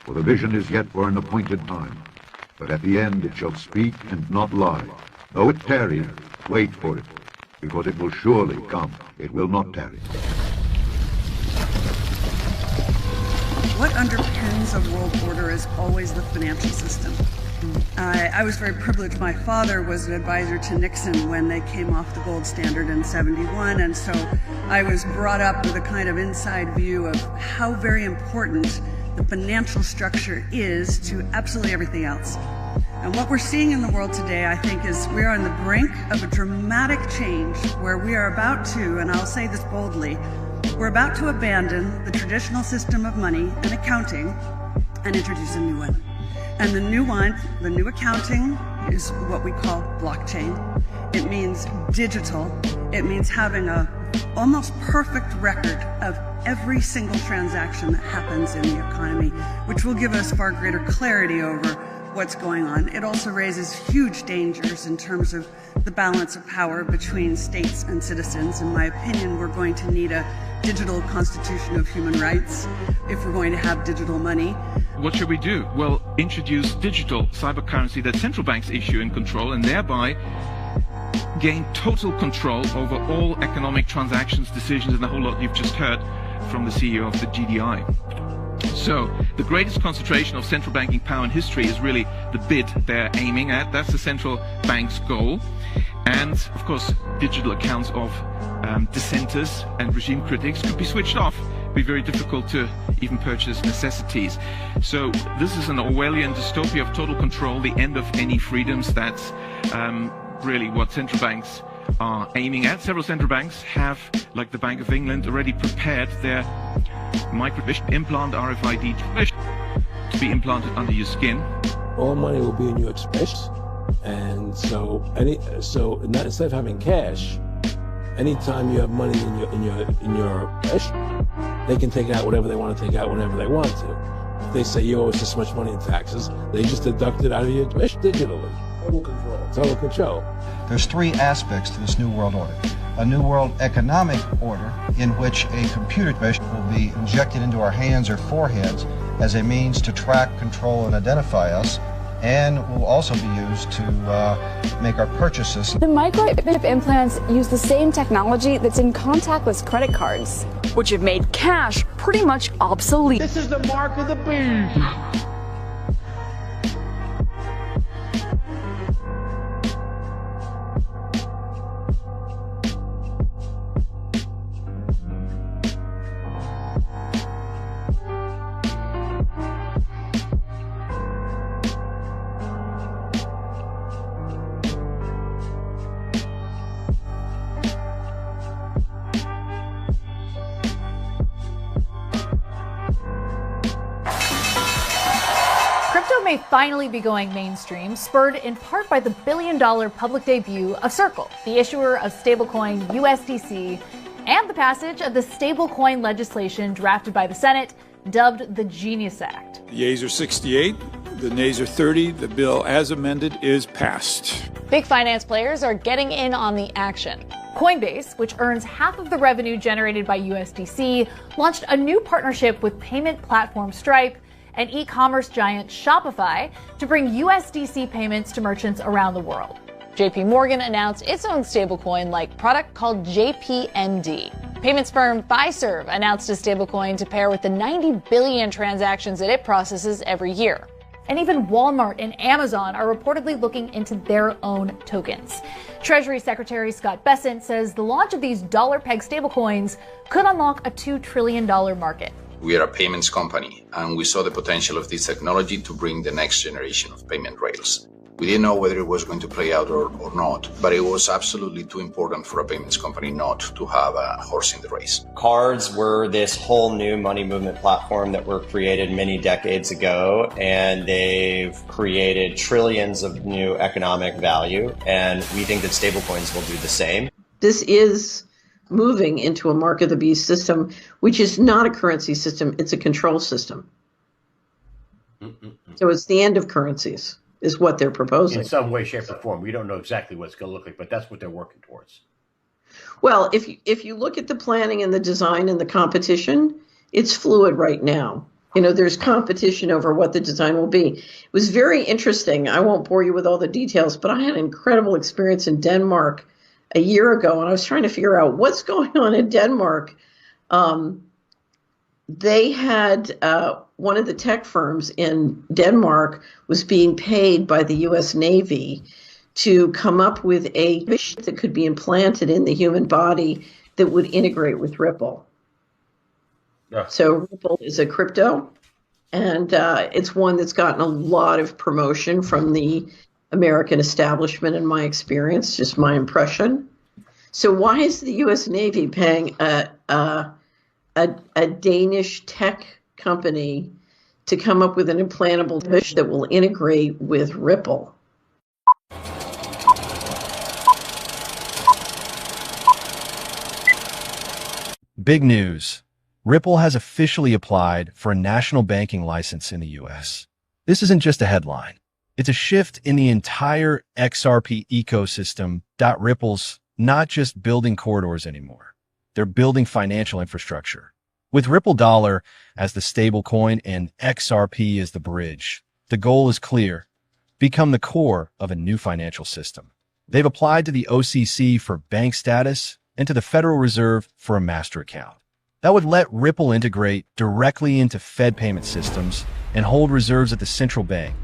For the vision is yet for an appointed time, but at the end it shall speak and not lie. Though it tarry, wait for it, because it will surely come. It will not tarry. What underpins a world order is always the financial system. I was very privileged. My father was an advisor to Nixon when they came off the gold standard in '71, and so I was brought up with a kind of inside view of how very important the financial structure is to absolutely everything else. And what we're seeing in the world today, I think, is we are on the brink of a dramatic change where we are about to, and I'll say this boldly, we're about to abandon the traditional system of money and accounting and introduce a new one. And the new one, the new accounting, is what we call blockchain. It means digital. It means having a almost perfect record of every single transaction that happens in the economy, which will give us far greater clarity over what's going on. It also raises huge dangers in terms of the balance of power between states and citizens. In my opinion, we're going to need a digital constitution of human rights if we're going to have digital money. What should we do? Well, introduce digital cyber currency that central banks issue and control, and thereby gain total control over all economic transactions, decisions, and the whole lot you've just heard from the CEO of the GDI. So the greatest concentration of central banking power in history is really the bid they're aiming at. That's the central bank's goal. And of course, digital accounts of dissenters and regime critics could be switched off. It'd be very difficult to even purchase necessities. So this is an Orwellian dystopia of total control, the end of any freedoms. That's really what central banks are aiming at. Several central banks have, like the Bank of England, already prepared their microchip implant RFID chip to be implanted under your skin. All money will be in your express, and so instead of having cash, anytime you have money in your express, they can take out whatever they want to take out whenever they want to. If they say you owe us this much money in taxes, they just deduct it out of your express digitally. Total control. Total control. There's three aspects to this new world order. A new world economic order in which a computer will be injected into our hands or foreheads as a means to track, control, and identify us, and will also be used to make our purchases. The microchip implants use the same technology that's in contactless credit cards, which have made cash pretty much obsolete. This is the mark of the beast. May finally be going mainstream, spurred in part by the billion-dollar public debut of Circle, the issuer of stablecoin USDC, and the passage of the stablecoin legislation drafted by the Senate, dubbed the Genius Act. The yeas are 68, the nays are 30. The bill as amended is passed. Big finance players are getting in on the action. Coinbase, which earns half of the revenue generated by USDC, launched a new partnership with payment platform Stripe and e-commerce giant Shopify to bring USDC payments to merchants around the world. JP Morgan announced its own stablecoin-like product called JPND. Payments firm Fiserv announced a stablecoin to pair with the 90 billion transactions that it processes every year. And even Walmart and Amazon are reportedly looking into their own tokens. Treasury Secretary Scott Bessent says the launch of these dollar-peg stablecoins could unlock a $2 trillion market. We are a payments company, and we saw the potential of this technology to bring the next generation of payment rails. We didn't know whether it was going to play out or not, but it was absolutely too important for a payments company not to have a horse in the race. Cards were this whole new money movement platform that were created many decades ago, and they've created trillions of new economic value, and we think that stablecoins will do the same. This is moving into a mark of the beast system, which is not a currency system, it's a control system. So it's the end of currencies, is what they're proposing. In some way, shape, or form. We don't know exactly what it's going to look like, but that's what they're working towards. Well, if you look at the planning and the design and the competition, it's fluid right now. there's competition over what the design will be. It was very interesting. I won't bore you with all the details, but I had an incredible experience in Denmark a year ago, and I was trying to figure out what's going on in Denmark. They had one of the tech firms in Denmark was being paid by the U.S. Navy to come up with a chip that could be implanted in the human body that would integrate with Ripple. Yeah. So Ripple is a crypto, and it's one that's gotten a lot of promotion from the American establishment, in my experience, just my impression. So why is the U.S. Navy paying a Danish tech company to come up with an implantable fish that will integrate with Ripple? Big news. Ripple has officially applied for a national banking license in the U.S. This isn't just a headline. It's a shift in the entire XRP ecosystem. Ripple's not just building corridors anymore. They're building financial infrastructure. With Ripple Dollar as the stablecoin and XRP as the bridge, the goal is clear: become the core of a new financial system. They've applied to the OCC for bank status and to the Federal Reserve for a master account. That would let Ripple integrate directly into Fed payment systems and hold reserves at the central bank,